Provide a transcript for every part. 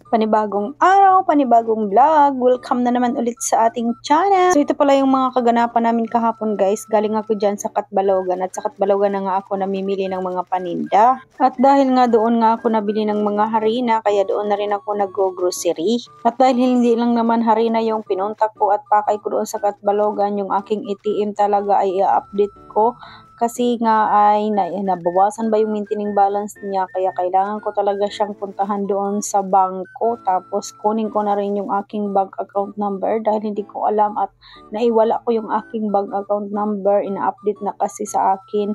Panibagong araw, panibagong vlog. Welcome na naman ulit sa ating channel. So ito pala yung mga kaganapan namin kahapon guys. Galing ako dyan sa Catbalogan at sa Catbalogan na nga ako namimili ng mga paninda. At dahil nga doon nga ako nabili ng mga harina, kaya doon na rin ako nag-grocery. At dahil hindi lang naman harina yung pinunta ko at pakay ko doon sa Catbalogan, yung aking ATM talaga ay i-update ko. Kasi nga ay nabawasan ba yung maintaining balance niya, kaya kailangan ko talaga siyang puntahan doon sa bangko, tapos kunin ko na rin yung aking bank account number dahil hindi ko alam at naiwala ko yung aking bank account number. Ina-update na kasi sa akin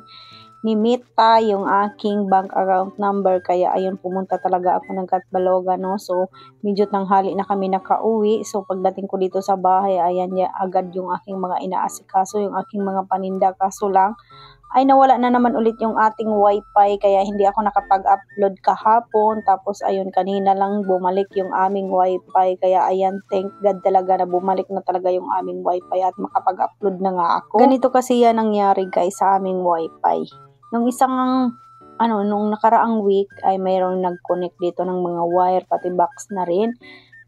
ni Mita yung aking bank account number, kaya ayun, pumunta talaga ako ng Catbalogan, no? So medyo tanghali na kami nakauwi. So pagdating ko dito sa bahay, ayan agad yung aking mga inaasikaso, yung aking mga paninda. Kaso lang ay nawala na naman ulit yung ating wifi, kaya hindi ako nakapag-upload kahapon. Tapos ayun, kanina lang bumalik yung aming wifi, kaya ayan, thank God talaga na bumalik na talaga yung aming wifi at makapag-upload na nga ako. Ganito kasi yan nangyari guys sa aming wifi. Nung nung nakaraang week ay mayroong nag-connect dito ng mga wire, pati box na rin.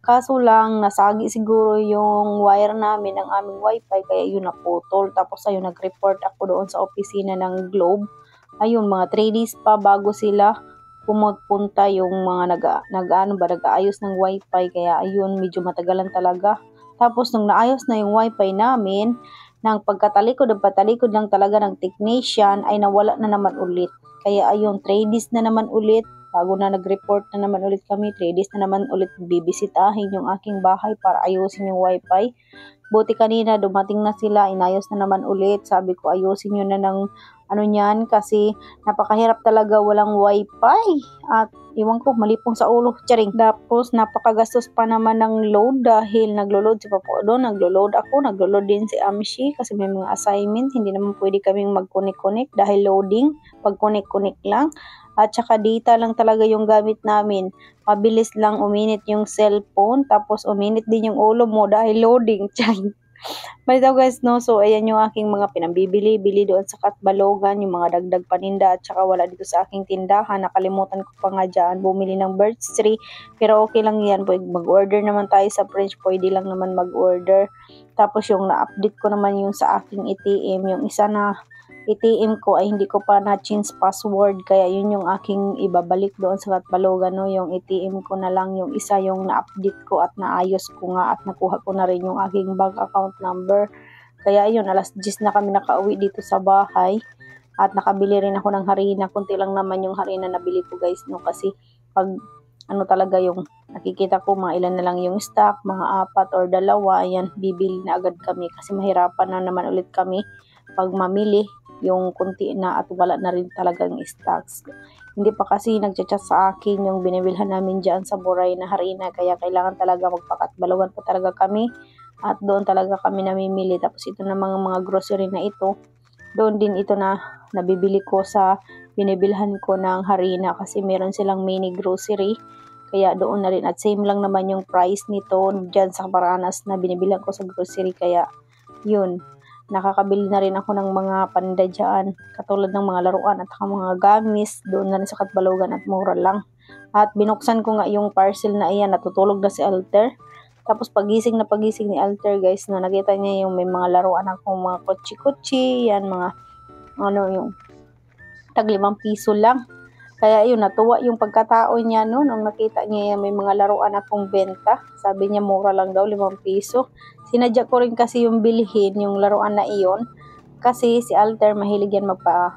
Kaso lang, nasagi siguro yung wire namin ng aming wifi, kaya yun naputol. Tapos ayun, nag-report ako doon sa opisina ng Globe. Ayun, mga 3 days pa bago sila pumupunta yung mga nag-aayos ng wifi. Kaya ayun, medyo matagalan talaga. Tapos nung naayos na yung wifi namin, nang pagkatalikod lang talaga ng technician, ay nawala na naman ulit. Kaya ayun, 3 days na naman ulit. Bago na nag-report na naman ulit kami, 3 days na naman ulit bibisitahin yung aking bahay para ayusin yung wifi. Buti kanina dumating na sila, inayos na naman ulit. Sabi ko ayusin nyo na ng niyan kasi napakahirap talaga walang wifi. At iwan ko, malipong sa ulo, charing. Tapos napakagastos pa naman ng load dahil naglo-load si Papa doon, naglo-load ako, naglo-load din si Amshi kasi may mga assignment. Hindi naman pwede kaming mag-connect dahil loading, pag connect lang. At saka data lang talaga yung gamit namin. Mabilis lang uminit yung cellphone, tapos uminit din yung ulo mo dahil loading. Malitaw guys, no? So ayan yung aking mga pinambibili doon sa Catbalogan, yung mga dagdag paninda, at saka wala dito sa aking tindahan. Nakalimutan ko pa nga dyan bumili ng birch tree, pero okay lang yan. Mag-order naman tayo sa French, pwede lang naman mag-order. Tapos yung na-update ko naman yung sa aking ATM, yung isa na ATM ko ay hindi ko pa na-change password, kaya yun yung aking ibabalik doon sa Catbalogan, no? Yung ATM ko na lang yung isa yung na-update ko at naayos ko nga at nakuha ko na rin yung aking bank account number. Kaya yun, alas 10 na kami nakauwi dito sa bahay at nakabili rin ako ng harina. Kunti lang naman yung harina na bili ko guys, no? Kasi pag talaga yung nakikita ko mga ilan na lang yung stock, mga 4 or 2, ayan, bibili na agad kami kasi mahirapan na naman ulit kami pag mamili yung kunti na at wala na rin talagang stocks. Hindi pa kasi nagchat sa akin yung binibilhan namin dyan sa Buray na harina, kaya kailangan talaga magpakatbalogan pa talaga kami at doon talaga kami namimili. Tapos ito na mga grocery na ito, doon din ito na nabibili ko sa binibilhan ko ng harina kasi meron silang mini grocery, kaya doon na rin at same lang naman yung price nito dyan sa Paranas na binibilhan ko sa grocery. Kaya yun, nakakabili na rin ako ng mga paninda dyan, katulad ng mga laruan at mga gamis doon na rin sa Catbalogan at mura lang. At binuksan ko nga yung parcel na iyan, natutulog na si Alter. Tapos pagising ni Alter guys, no, nakita niya yung may mga laruan akong mga kutsi-kutsi, yan mga yung tag 5 piso lang. Kaya yun, natuwa yung pagkatao niya, no, nung nakita niya may mga laruan akong benta. Sabi niya mura lang daw, 5 piso. Sinadya ko rin kasi yung bilhin, yung laruan na iyon. Kasi si Alter mahilig yan magpabili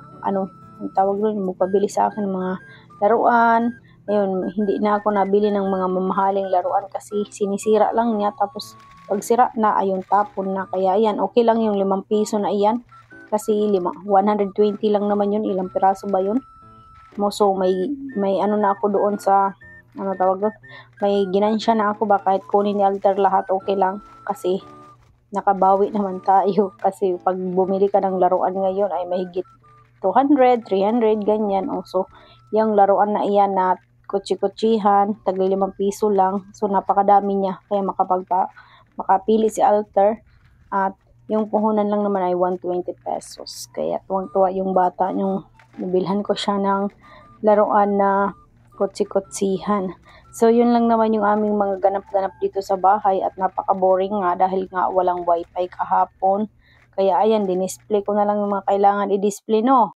sa akin ng mga laruan. Ayun, hindi na ako nabili ng mga mamahaling laruan kasi sinisira lang niya. Tapos pag sira na, ayun, tapon na. Kaya yan, okay lang yung 5 piso na iyan. Kasi 120 lang naman yun, ilang piraso ba yun? So may na ako doon sa may ginansya na ako ba kahit kunin ni Alter lahat, okay lang kasi nakabawi naman tayo. Kasi pag bumili ka ng laruan ngayon ay mahigit 200, 300 ganyan. So yung laruan na iyan na kutsi-kutsihan, tagli 5 piso lang, so napakadami niya, kaya makapili si Alter. At yung puhunan lang naman ay 120 pesos, kaya tuwang-tuwa yung bata yung nabilhan ko siya ng laruan na kutsi-kutsihan. So yun lang naman yung aming mga ganap-ganap dito sa bahay at napaka-boring nga dahil nga walang wifi kahapon. Kaya ayan, dinisplay ko na lang yung mga kailangan i-display no.